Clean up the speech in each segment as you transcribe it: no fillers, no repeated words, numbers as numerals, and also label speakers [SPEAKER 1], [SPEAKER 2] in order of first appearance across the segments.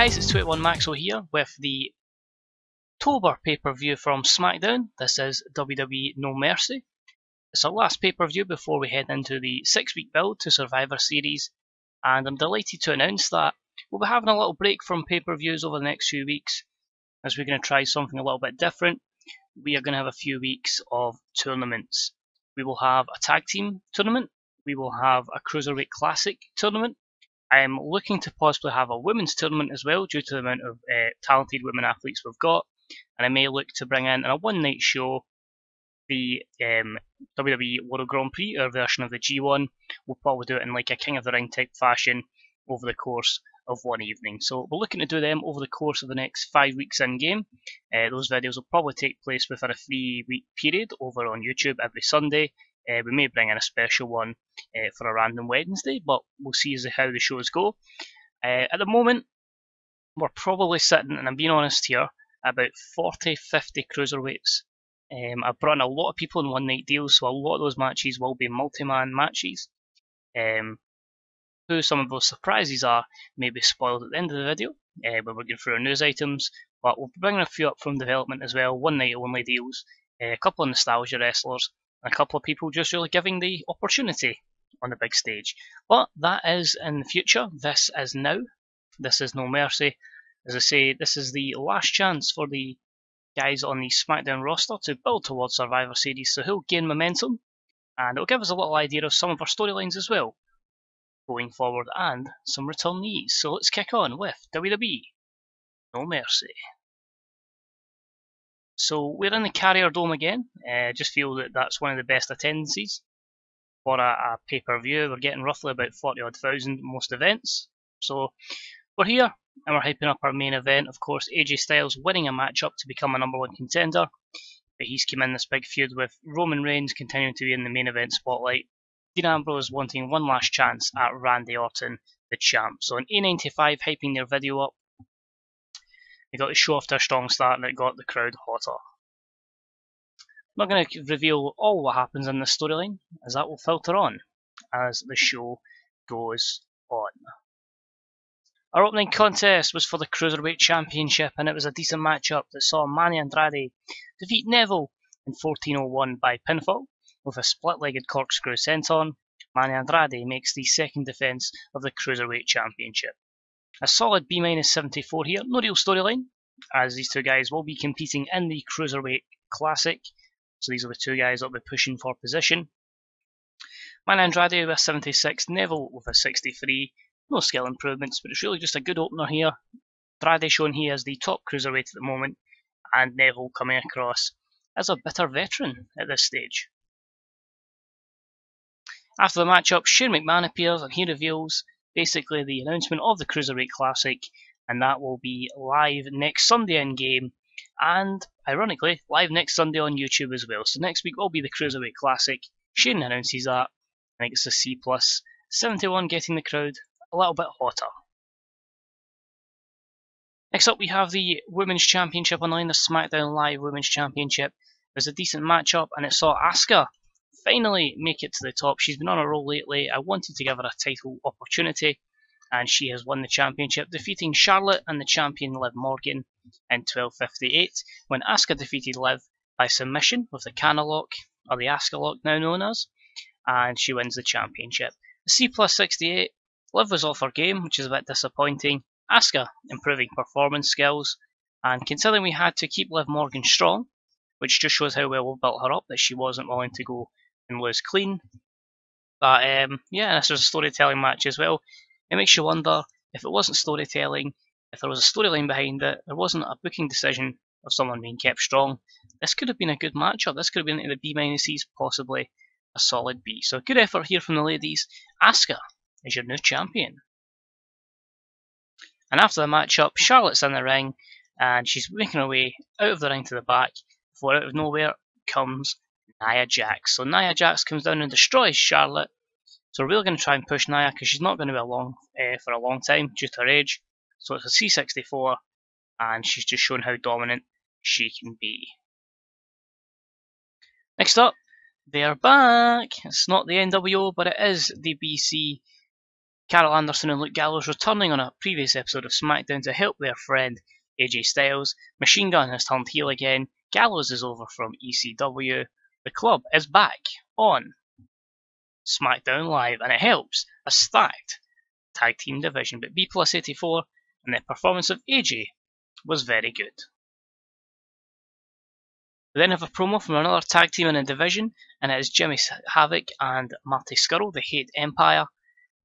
[SPEAKER 1] guys, it's 21 Maxwell here with the October pay-per-view from Smackdown. This is WWE No Mercy. It's our last pay-per-view before we head into the 6-week build to Survivor Series, and I'm delighted to announce that we'll be having a little break from pay-per-views over the next few weeks as we're going to try something a little bit different. We are going to have a few weeks of tournaments. We will have a tag team tournament, we will have a Cruiserweight Classic tournament. I'm looking to possibly have a women's tournament as well due to the amount of talented women athletes we've got, and I may look to bring in a one-night show the WWE World Grand Prix, our version of the G1. We'll probably do it in like a King of the Ring type fashion over the course of one evening. So we're looking to do them over the course of the next 5 weeks in game. Those videos will probably take place within a 3-week period over on YouTube every Sunday. We may bring in a special one for a random Wednesday, but we'll see as how the shows go. At the moment, we're probably sitting, and I'm being honest here, about 40-50 cruiserweights. I've brought in a lot of people in one-night deals, so a lot of those matches will be multi-man matches. Who some of those surprises are may be spoiled at the end of the video when we're going through our news items, but we'll be bringing a few up from development as well, one-night only deals, a couple of nostalgia wrestlers, and a couple of people just really giving the opportunity on the big stage. But that is in the future. This is now. This is No Mercy. As I say, this is the last chance for the guys on the SmackDown roster to build towards Survivor Series, so he'll gain momentum, and it'll give us a little idea of some of our storylines as well going forward, and some returnees. So let's kick on with WWE No Mercy. So we're in the Carrier Dome again. Just feel that that's one of the best attendances for a pay-per-view. We're getting roughly about 40-odd thousand most events. So we're here and we're hyping up our main event. Of course, AJ Styles winning a matchup to become a #1 contender. But he's come in this big feud with Roman Reigns continuing to be in the main event spotlight. Dean Ambrose wanting one last chance at Randy Orton, the champ. So on A95 hyping their video up. They got to show off their strong start and it got the crowd hotter. I'm not going to reveal all what happens in this storyline, as that will filter on as the show goes on. Our opening contest was for the Cruiserweight Championship, and it was a decent matchup that saw Manny Andrade defeat Neville in 14:01 by pinfall with a split-legged corkscrew senton. Manny Andrade makes the second defence of the Cruiserweight Championship. A solid B-74 here, no real storyline, as these two guys will be competing in the Cruiserweight Classic. So these are the two guys that will be pushing for position. Manny Andrade with a 76, Neville with a 63. No skill improvements, but it's really just a good opener here. Andrade showing he is the top cruiserweight at the moment, and Neville coming across as a bitter veteran at this stage. After the matchup, Shane McMahon appears and he reveals basically the announcement of the Cruiserweight Classic, and that will be live next Sunday in game, and ironically, live next Sunday on YouTube as well. So next week will be the Cruiserweight Classic. Shane announces that. I think it's a C+. 71 getting the crowd a little bit hotter. Next up we have the Women's Championship online, the SmackDown Live Women's Championship. There's a decent matchup and it saw Asuka finally make it to the top. She's been on a roll lately. I wanted to give her a title opportunity, and she has won the championship, defeating Charlotte and the champion Liv Morgan in 12:58, when Asuka defeated Liv by submission with the Canna Lock, or the Asuka Lock now known as, and she wins the championship. The C+68, Liv was off her game, which is a bit disappointing. Asuka improving performance skills, and considering we had to keep Liv Morgan strong, which just shows how well we built her up, that she wasn't willing to go and lose clean. But yeah, this was a storytelling match as well. It makes you wonder if it wasn't storytelling, if there was a storyline behind it, there wasn't a booking decision of someone being kept strong, this could have been a good matchup. This could have been in the B-, possibly a solid B. So good effort here from the ladies. Asuka is your new champion. And after the matchup, Charlotte's in the ring and she's making her way out of the ring to the back before out of nowhere comes Nia Jax. So Nia Jax comes down and destroys Charlotte. So we're really going to try and push Nia because she's not going to be along for a long time due to her age. So it's a C64 and she's just shown how dominant she can be. Next up, they're back. It's not the NWO, but it is the BC Carol Anderson and Luke Gallows returning on a previous episode of Smackdown to help their friend AJ Styles. Machine Gun has turned heel again. Gallows is over from ECW. The club is back on Smackdown Live, and it helps a stacked tag team division. But B plus 84 and the performance of AJ was very good. We then have a promo from another tag team in the division, and it is Jimmy Havoc and Marty Scurll, the Hate Empire.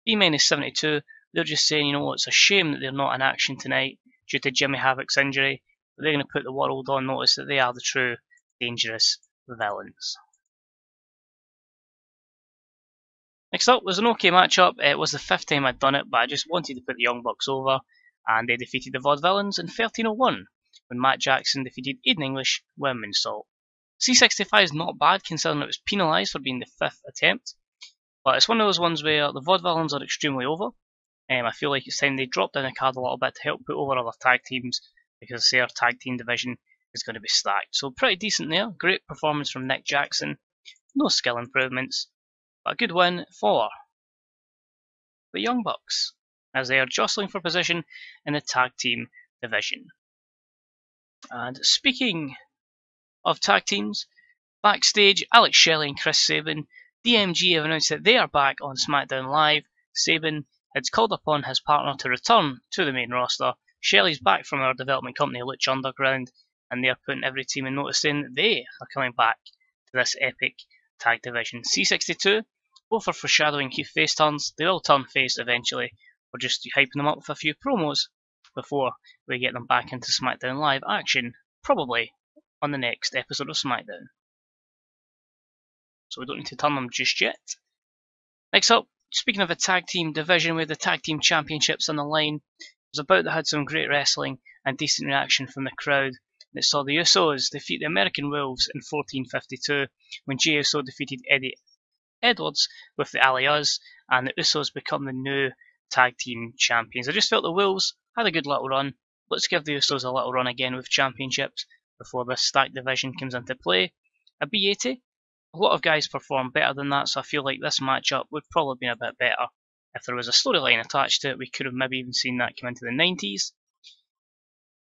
[SPEAKER 1] B-72, they're just saying, you know, it's a shame that they're not in action tonight due to Jimmy Havoc's injury, but they're going to put the world on notice that they are the true dangerous villains. Next up was an okay matchup. It was the 5th time I'd done it, but I just wanted to put the Young Bucks over, and they defeated the Vaudevillains in 13:01 when Matt Jackson defeated Aiden English with a moonsault. C65 is not bad considering it was penalised for being the 5th attempt, but it's one of those ones where the Vaudevillains are extremely over. I feel like it's time they drop down the card a little bit to help put over other tag teams, because their tag team division is going to be stacked. So pretty decent there. Great performance from Nick Jackson. No skill improvements, but a good win for the Young Bucks as they are jostling for position in the tag team division. And speaking of tag teams, backstage, Alex Shelley and Chris Sabin, DMG have announced that they are back on SmackDown Live. Sabin had called upon his partner to return to the main roster. Shelley's back from our development company, Lucha Underground, and they're putting every team in notice saying that they are coming back to this epic tag division. C62, both are foreshadowing Keith face turns. They all turn face eventually. We're just hyping them up with a few promos before we get them back into SmackDown Live action, probably on the next episode of SmackDown. So we don't need to turn them just yet. Next up, speaking of a tag team division with the tag team championships on the line, it was about that had some great wrestling and decent reaction from the crowd. That saw the Usos defeat the American Wolves in 14:52 when Jey Uso defeated Eddie Edwards with the Alley Us, and the Usos become the new tag team champions. I just felt the Wolves had a good little run. Let's give the Usos a little run again with championships before this stacked division comes into play. A B80, a lot of guys perform better than that, so I feel like this matchup would probably be a bit better. If there was a storyline attached to it, we could have maybe even seen that come into the 90s.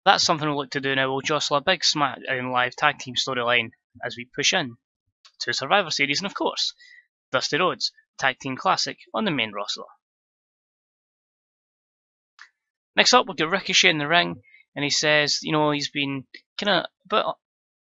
[SPEAKER 1] That's something we'll look to do now. We'll jostle a big SmackDown Live tag team storyline as we push in to Survivor Series, and of course, Dusty Rhodes Tag Team Classic on the main roster. Next up, we'll get Ricochet in the ring, and he says, you know, he's been kind of a bit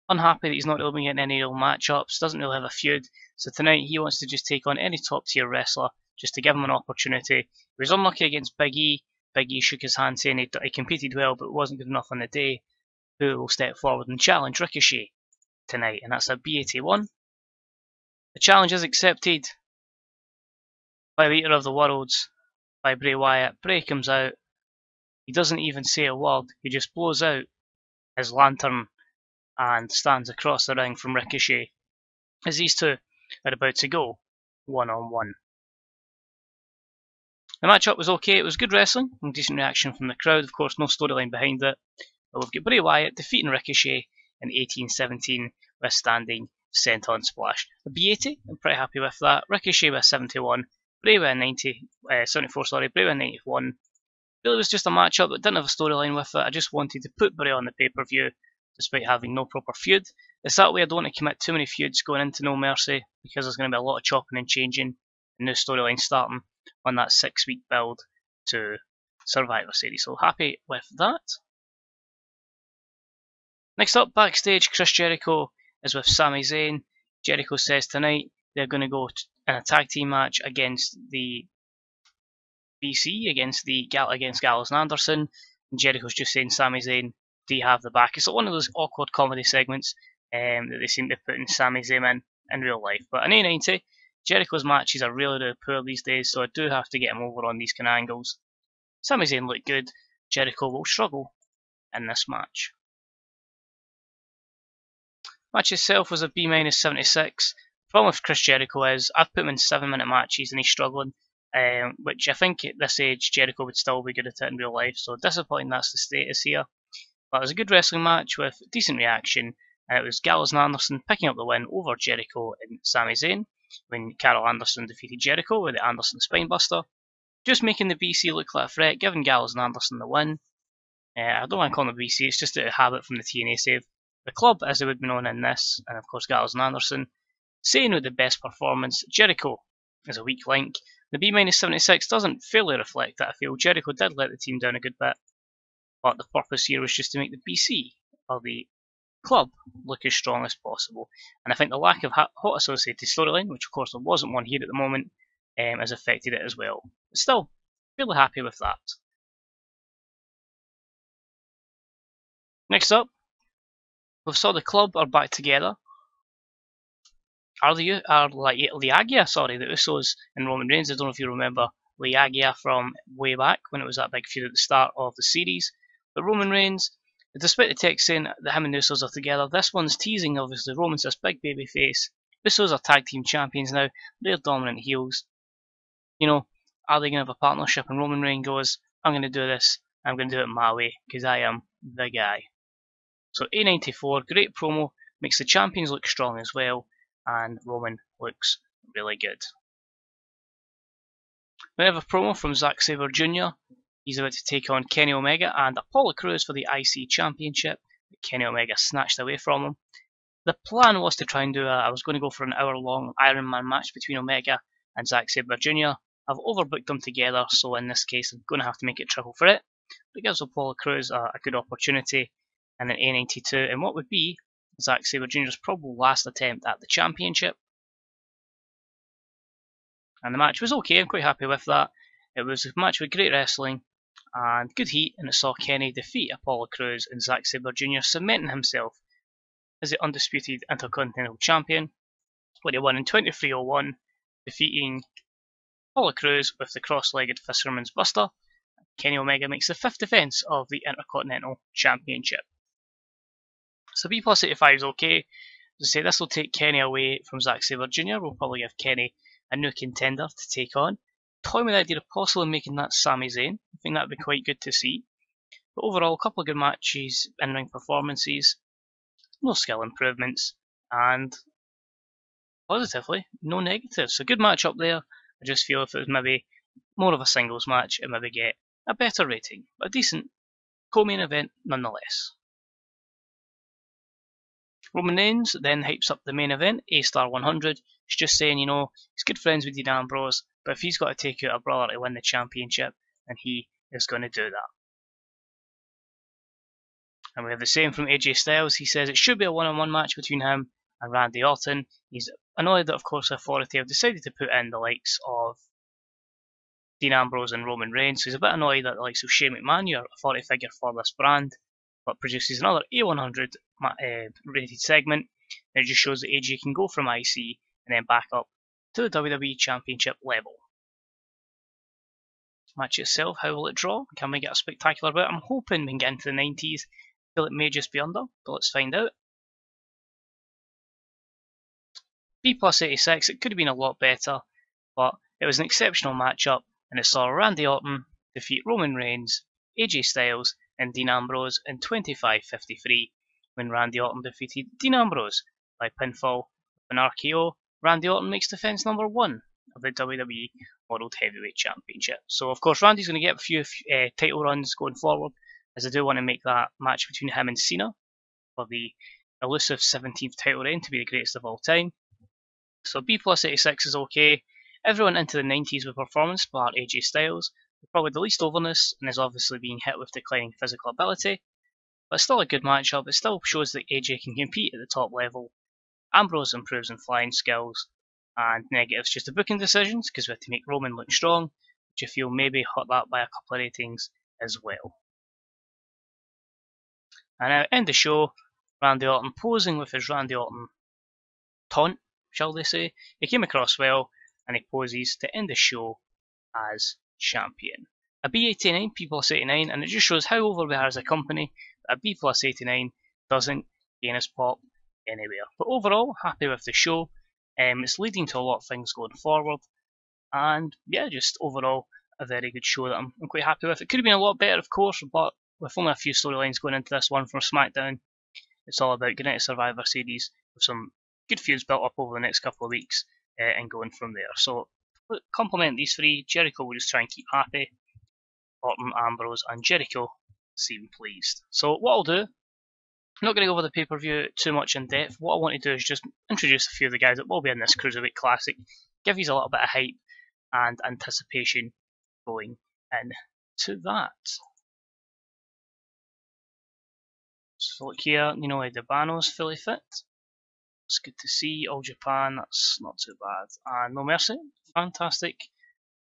[SPEAKER 1] unhappy that he's not really getting any real matchups, doesn't really have a feud, so tonight he wants to just take on any top tier wrestler just to give him an opportunity. He was unlucky against Big E. Big E shook his hand saying he competed well but wasn't good enough on the day. Who will step forward and challenge Ricochet tonight? And that's a B81. The challenge is accepted by the Eater of the Worlds, by Bray Wyatt. Bray comes out. He doesn't even say a word. He just blows out his lantern and stands across the ring from Ricochet as these two are about to go one-on-one. The matchup was okay. It was good wrestling and decent reaction from the crowd. Of course, no storyline behind it. But we've got Bray Wyatt defeating Ricochet in 18:17 with a standing senton splash. A B80, I'm pretty happy with that. Ricochet with a 71. Bray with a 74, Bray with a 91. Really was just a matchup that didn't have a storyline with it. I just wanted to put Bray on the pay-per-view despite having no proper feud. It's that way I don't want to commit too many feuds going into No Mercy because there's going to be a lot of chopping and changing and new storyline starting on that 6-week build to Survivor Series. So happy with that. Next up, backstage, Chris Jericho is with Sami Zayn. Jericho says tonight they're going to go in a tag team match against the BC, against Gallows and Anderson. And Jericho's just saying, Sami Zayn, do you have the back? It's like one of those awkward comedy segments that they seem to put in Sami Zayn in real life. But in A90, Jericho's matches are really, really poor these days, so I do have to get him over on these kind of angles. Sami Zayn looked good. Jericho will struggle in this match. Match itself was a B-76. Problem with Chris Jericho is I've put him in 7-minute matches and he's struggling, which I think at this age Jericho would still be good at it in real life, so disappointing that's the status here. But it was a good wrestling match with decent reaction. It was Gallows and Anderson picking up the win over Jericho and Sami Zayn when Carol Anderson defeated Jericho with the Anderson Spinebuster. just making the BC look like a threat, giving Gallows and Anderson the win. I don't want to call them the BC, it's just a habit from the TNA save. The club, as they would be known in this, and of course Gallows and Anderson, saying with the best performance, Jericho is a weak link. The B-76 doesn't fairly reflect that. I feel Jericho did let the team down a good bit, but the purpose here was just to make the BC, or the club, look as strong as possible. And I think the lack of hot associated storyline, which of course there wasn't one here at the moment, has affected it as well. But still, fairly happy with that. Next up, we saw the club are back together. The Usos and Roman Reigns. I don't know if you remember Liagia from way back when it was that big feud at the start of the series. But Roman Reigns, despite the text saying that him and the Usos are together, this one's teasing obviously Roman's this big baby face. Usos are tag team champions now. They're dominant heels. You know, are they going to have a partnership? And Roman Reigns goes, I'm going to do this. I'm going to do it my way because I am the guy. So A94, great promo, makes the champions look strong as well, and Roman looks really good. We have a promo from Zack Sabre Jr. He's about to take on Kenny Omega and Apollo Crews for the IC Championship. Kenny Omega snatched away from him. The plan was to try and I was going to go for an hour-long Iron Man match between Omega and Zack Sabre Jr. I've overbooked them together, so in this case I'm going to have to make it triple for it. But it gives Apollo Crews a good opportunity and an A92 in what would be Zack Sabre Jr.'s probable last attempt at the championship. And the match was okay, I'm quite happy with that. It was a match with great wrestling and good heat, and it saw Kenny defeat Apollo Crews and Zack Sabre Jr. cementing himself as the undisputed Intercontinental Champion, where he won in 23:01, defeating Apollo Crews with the cross-legged Fisherman's Buster. Kenny Omega makes the 5th defense of the Intercontinental Championship. So B plus 85 is okay. As I say, this will take Kenny away from Zack Sabre Jr. We'll probably give Kenny a new contender to take on. Toy with the idea of possibly making that Sami Zayn. I think that would be quite good to see. But overall, a couple of good matches, in-ring performances, no skill improvements, and positively, no negatives. So good match up there. I just feel if it was maybe more of a singles match, it maybe get a better rating, but a decent co-main event nonetheless. Roman Reigns then hypes up the main event, A-Star 100. He's just saying, you know, he's good friends with Dean Ambrose, but if he's got to take out a brother to win the championship, then he is going to do that. And we have the same from AJ Styles. He says it should be a one-on-one match between him and Randy Orton. He's annoyed that, of course, Authority have decided to put in the likes of Dean Ambrose and Roman Reigns. So he's a bit annoyed that the likes of Shane McMahon, your authority figure for this brand, but produces another A100 rated segment. And it just shows that AJ can go from IC and then back up to the WWE Championship level. Match itself, how will it draw? Can we get a spectacular bout? I'm hoping we can get into the 90s. I feel it may just be under, but let's find out. B plus 86, it could have been a lot better, but it was an exceptional matchup, and it saw Randy Orton defeat Roman Reigns, AJ Styles, and Dean Ambrose in 25:53, when Randy Orton defeated Dean Ambrose by pinfall with an RKO. Randy Orton makes defense number 1 of the WWE World Heavyweight Championship. So of course Randy's going to get a few title runs going forward, as I do want to make that match between him and Cena for the elusive 17th title reign to be the greatest of all time. So B plus 86 is okay. Everyone into the 90s with performance, bar AJ Styles, probably the least overness, and is obviously being hit with declining physical ability. But still a good matchup. It still shows that AJ can compete at the top level. Ambrose improves in flying skills, and negatives just the booking decisions, because we had to make Roman look strong, which I feel maybe hurt that by a couple of ratings as well. And now end the show, Randy Orton posing with his Randy Orton taunt, shall they say. He came across well, and he poses to end the show as champion. A B89, P plus 89, and it just shows how over we are as a company. A B plus 89 doesn't gain us pop anywhere. But overall, happy with the show. It's leading to a lot of things going forward, and yeah, just overall a very good show that I'm quite happy with. It could have been a lot better, of course, but with only a few storylines going into this one from SmackDown, it's all about getting into Survivor Series with some good feuds built up over the next couple of weeks and going from there. So complement these three. Jericho will just try and keep happy. Orton, Ambrose, and Jericho seem pleased. So what I'll do, I'm not going to go over the pay-per-view too much in depth. What I want to do is just introduce a few of the guys that will be in this Cruiserweight Classic, give you a little bit of hype and anticipation going into that. So look here, Edebano's fully fit. It's good to see. All Japan, that's not too bad. And No Mercy, fantastic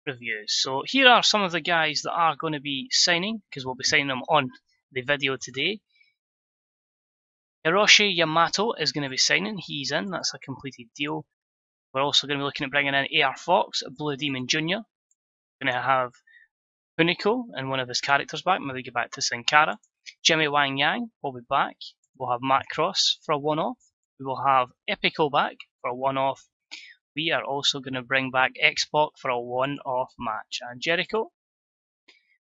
[SPEAKER 1] reviews. So here are some of the guys that are going to be signing, because we'll be signing them on the video today. Hiroshi Yamato is going to be signing. He's in. That's a completed deal. We're also going to be looking at bringing in AR Fox, Blue Demon Jr. Going to have Hunico and one of his characters back. Maybe get back to Sin Cara. Jimmy Wang Yang will be back. We'll have Matt Cross for a one-off. We will have Epico back for a one-off. We are also going to bring back X-Pac for a one-off match. And Jericho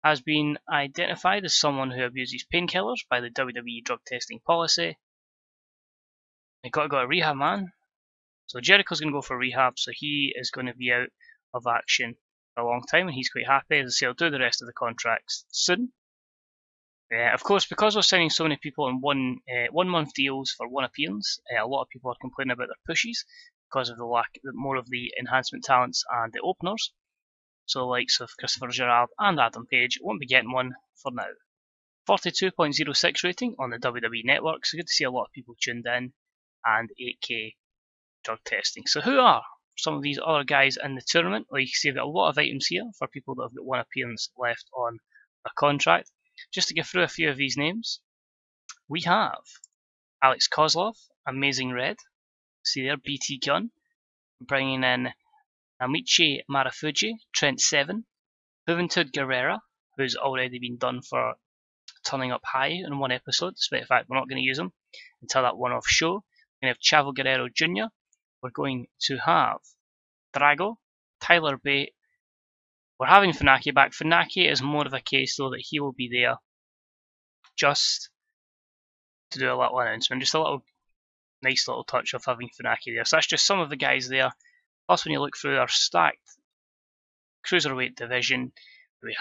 [SPEAKER 1] has been identified as someone who abuses painkillers by the WWE drug testing policy. They got to go to rehab, man. So Jericho's going to go for rehab, so he is going to be out of action for a long time, and he's quite happy. As I say, I'll do the rest of the contracts soon. Of course, because we're signing so many people in one-month deals for one appearance, a lot of people are complaining about their pushes because of more of the enhancement talents and the openers. So the likes of Christopher Gerrard and Adam Page won't be getting one for now. 42.06 rating on the WWE Network, so good to see a lot of people tuned in, and 8k drug testing. So who are some of these other guys in the tournament? Like you can see, I've got a lot of items here for people that have got one appearance left on a contract. Just to go through a few of these names, we have Alex Kozlov, Amazing Red. See there, BT Gunn. Bringing in Amici Marufuji, Trent Seven. Juventud Guerrera, who's already been done for turning up high in one episode, despite the fact we're not going to use him until that one-off show. We're going to have Chavo Guerrero Jr. We're going to have Drago, Tyler Bate. We're having Funaki back. Funaki is more of a case though that he will be there just to do a little announcement, just a little nice little touch of having Funaki there. So that's just some of the guys there. Plus when you look through our stacked Cruiserweight division we've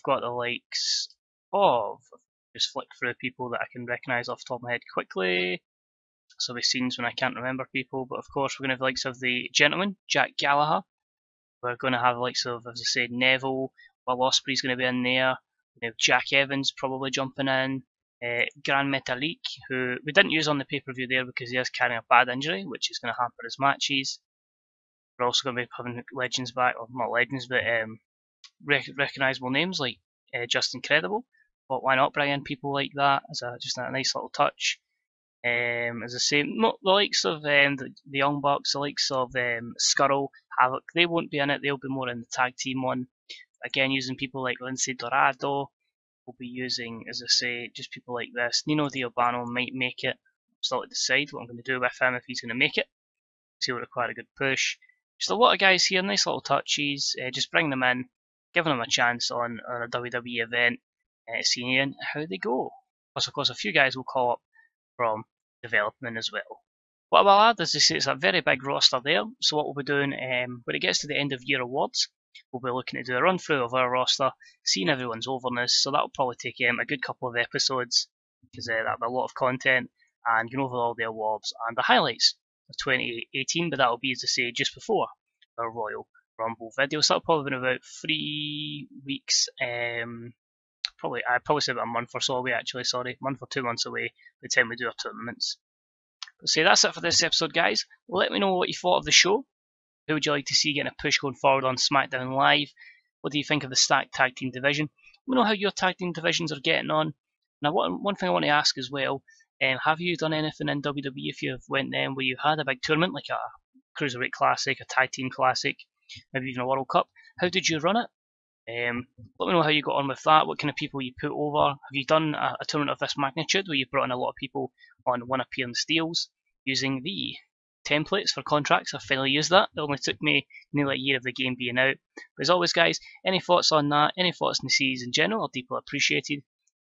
[SPEAKER 1] got the likes of, just flick through people that I can recognise off the top of my head quickly. So there'll be scenes when I can't remember people, but of course we're going to have the likes of the Gentleman, Jack Gallagher. We're going to have the likes of, as I said, Neville. Will Ospreay's going to be in there. We have Jack Evans probably jumping in. Grand Metalik, who we didn't use on the pay-per-view there because he is carrying a bad injury, which is going to hamper his matches. We're also going to be having legends back, or not legends, but recognisable names like Just Incredible. But why not bring in people like that as just a nice little touch? As I say, the likes of the Young Bucks, the likes of Scurll, Havoc, they won't be in it. They'll be more in the tag team one. Again, using people like Lince Dorado. We'll be using, as I say, just people like this. Nino D'Urbano might make it. Still to decide what I'm going to do with him if he's going to make it. He'll require a good push. Just a lot of guys here, nice little touches. Just bring them in, giving them a chance on a WWE event, seeing how they go. Plus, of course, a few guys will call up from development as well. What I will add is, it's a very big roster there, so what we'll be doing when it gets to the end of year awards, we'll be looking to do a run through of our roster, seeing everyone's overness, so that'll probably take a good couple of episodes, because that'll be a lot of content, and going over all the awards and the highlights of 2018, but that'll be, as I say, just before our Royal Rumble video, so that'll probably be in about 3 weeks, I'd probably say about a month or so away actually, sorry, a month or 2 months away by the time we do our tournaments. But say that's it for this episode, guys. Let me know what you thought of the show. Who would you like to see getting a push going forward on Smackdown Live? What do you think of the stacked tag team division? Let me know how your tag team divisions are getting on. Now, one thing I want to ask as well, have you done anything in WWE if you've went then where you had a big tournament like a Cruiserweight Classic, a tag team Classic, maybe even a World Cup? How did you run it? Let me know how you got on with that, what kind of people you put over. Have you done a tournament of this magnitude where you've brought in a lot of people on one appearance deals using the templates for contracts? I finally used that. It only took me nearly a year of the game being out. But as always, guys, any thoughts on that, any thoughts on the series in general are deeply appreciated.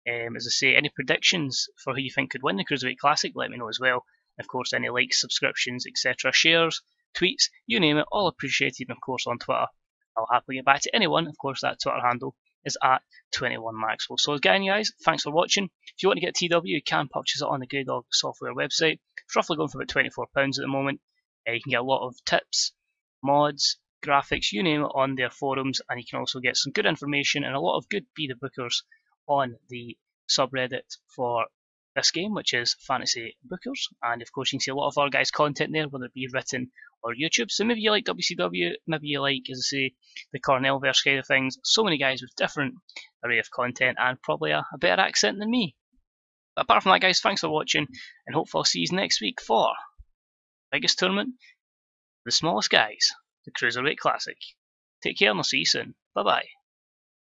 [SPEAKER 1] As I say, any predictions for who you think could win the Cruiserweight Classic, let me know as well. Of course, any likes, subscriptions, etc., shares, tweets, you name it, all appreciated, and of course on Twitter. I'll happily get back to anyone. Of course, that Twitter handle is at 21Maxwell. So again, guys, thanks for watching. If you want to get TW, you can purchase it on the Grey Dog software website. It's roughly going for about £24 at the moment. You can get a lot of tips, mods, graphics, you name it, on their forums, and you can also get some good information and a lot of good Be The Bookers on the subreddit for this game, which is Fantasy Bookers. And of course, you can see a lot of our guys' content there, whether it be written or YouTube. So maybe you like WCW, maybe you like, as I say, the Cornellverse kind of things. So many guys with different array of content and probably a better accent than me. But apart from that, guys, thanks for watching, and hopefully I'll see you next week for the biggest tournament, the smallest guys, the Cruiserweight Classic. Take care and I'll see you soon. Bye bye.